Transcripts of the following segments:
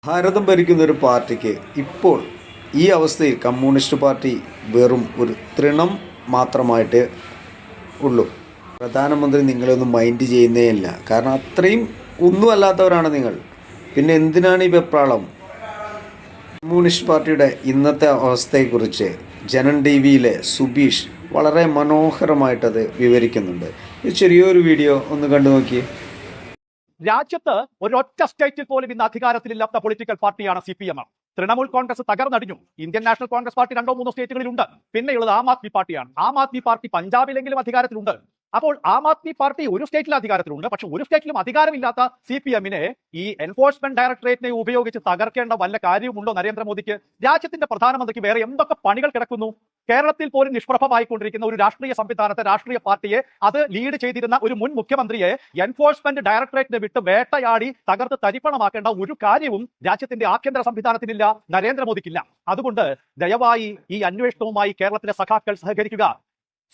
ഭാരതം ഭരിക്കുന്ന ഒരു പാർട്ടിക്ക് ഇപ്പോൾ ഈ അവസ്ഥയിൽ കമ്മ്യൂണിസ്റ്റ് പാർട്ടി വെറും ഒരു തൃണം മാത്രമായിട്ട് ഉള്ളൂ. പ്രധാനമന്ത്രി നിങ്ങളൊന്നും മൈൻഡ് ചെയ്യുന്നേ ഇല്ല. കാരണം അത്രയും ഒന്നുമല്ലാത്തവരാണ് നിങ്ങൾ. പിന്നെ എന്തിനാണ് ഈ വെപ്രാളം? കമ്മ്യൂണിസ്റ്റ് പാർട്ടിയുടെ ഇന്നത്തെ അവസ്ഥയെക്കുറിച്ച് ജനൻ ടി വിയിലെ സുബീഷ് വളരെ മനോഹരമായിട്ടത് വിവരിക്കുന്നുണ്ട്. ഈ ചെറിയൊരു വീഡിയോ ഒന്ന് കണ്ടു നോക്കിയേ. രാജ്യത്ത് ഒരൊറ്റ സ്റ്റേറ്റിൽ പോലും ഇന്ന് അധികാരത്തിലില്ലാത്ത പൊളിറ്റിക്കൽ പാർട്ടിയാണ് CPM. തൃണമൂൽ കോൺഗ്രസ് തകർന്നടിഞ്ഞു. ഇന്ത്യൻ നാഷണൽ കോൺഗ്രസ് പാർട്ടി 2-3 സ്റ്റേറ്റുകളിലുണ്ട്. പിന്നെയുള്ളത് ആം ആദ്മി പാർട്ടിയാണ്. ആം ആദ്മി പാർട്ടി പഞ്ചാബിലെങ്കിലും അധികാരത്തിലുണ്ട്. അപ്പോൾ ആം ആദ്മി പാർട്ടി ഒരു സ്റ്റേറ്റിൽ അധികാരത്തിലുണ്ട്. പക്ഷെ ഒരു സ്റ്റേറ്റിലും അധികാരമില്ലാത്ത CPM-നെ ഈ എൻഫോഴ്സ്മെന്റ് ഡയറക്ടറേറ്റിനെ ഉപയോഗിച്ച് തകർക്കേണ്ട വല്ല കാര്യമുണ്ടോ നരേന്ദ്രമോദിക്ക്? രാജ്യത്തിന്റെ പ്രധാനമന്ത്രിക്ക് വേറെ എന്തൊക്കെ പണികൾ കിടക്കുന്നു? കേരളത്തിൽ പോലും നിഷ്പ്രഭമായിക്കൊണ്ടിരിക്കുന്ന ഒരു രാഷ്ട്രീയ സംവിധാനത്തെ, രാഷ്ട്രീയ പാർട്ടിയെ, അത് ലീഡ് ചെയ്തിരുന്ന ഒരു മുൻ മുഖ്യമന്ത്രിയെ എൻഫോഴ്സ്മെന്റ് ഡയറക്ടറേറ്റിനെ വിട്ട് വേട്ടയാടി തകർത്ത് തരിപ്പണമാക്കേണ്ട ഒരു കാര്യവും രാജ്യത്തിന്റെ ആഭ്യന്തര സംവിധാനത്തിനില്ല, നരേന്ദ്രമോദിക്കില്ല. അതുകൊണ്ട് ദയവായി ഈ അന്വേഷണവുമായി കേരളത്തിലെ സഖാക്കൾ സഹകരിക്കുക.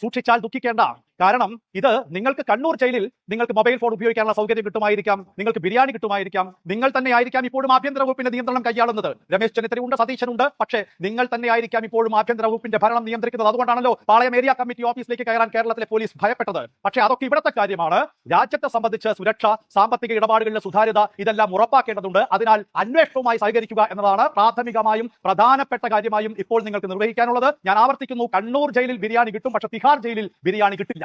സൂക്ഷിച്ചാൽ ദുഃഖിക്കേണ്ട. കാരണം ഇത് നിങ്ങൾക്ക് കണ്ണൂർ ജയിലിൽ നിങ്ങൾക്ക് മൊബൈൽ ഫോൺ ഉപയോഗിക്കാനുള്ള സൗകര്യം കിട്ടുമായിരിക്കാം, നിങ്ങൾക്ക് ബിരിയാണി കിട്ടുമായിരിക്കാം, നിങ്ങൾ തന്നെ ആയിരിക്കാം ഇപ്പോഴും ആഭ്യന്തര വകുപ്പിന്റെ നിയന്ത്രണം കൈയാളുന്നത്. രമേശ് ചെന്നിത്തലയുണ്ട്, സതീശനുണ്ട്. പക്ഷേ നിങ്ങൾ തന്നെ ആയിരിക്കാം ഇപ്പോഴും ആഭ്യന്തര വകുപ്പിന്റെ ഭരണം നിയന്ത്രിക്കുന്നത്. അതുകൊണ്ടാണല്ലോ പാളയം ഏരിയ കമ്മിറ്റി ഓഫീസിലേക്ക് കയറാൻ കേരളത്തിലെ പോലീസ് ഭയപ്പെട്ടത്. പക്ഷേ അതൊക്കെ ഇവിടത്തെ കാര്യമാണ്. രാജ്യത്തെ സംബന്ധിച്ച് സുരക്ഷ, സാമ്പത്തിക ഇടപാടുകളിലെ സുതാര്യത, ഇതെല്ലാം ഉറപ്പാക്കേണ്ടതുണ്ട്. അതിനാൽ അന്വേഷണവുമായി സഹകരിക്കുക എന്നതാണ് പ്രാഥമികമായും പ്രധാനപ്പെട്ട കാര്യമായും ഇപ്പോൾ നിങ്ങൾക്ക് നിർവഹിക്കാനുള്ളത്. ഞാൻ ആവർത്തിക്കുന്നു, കണ്ണൂർ ജയിലിൽ ബിരിയാണി കിട്ടും, പക്ഷേ തിഹാർ ജയിലിൽ ബിരിയാണി കിട്ടില്ല.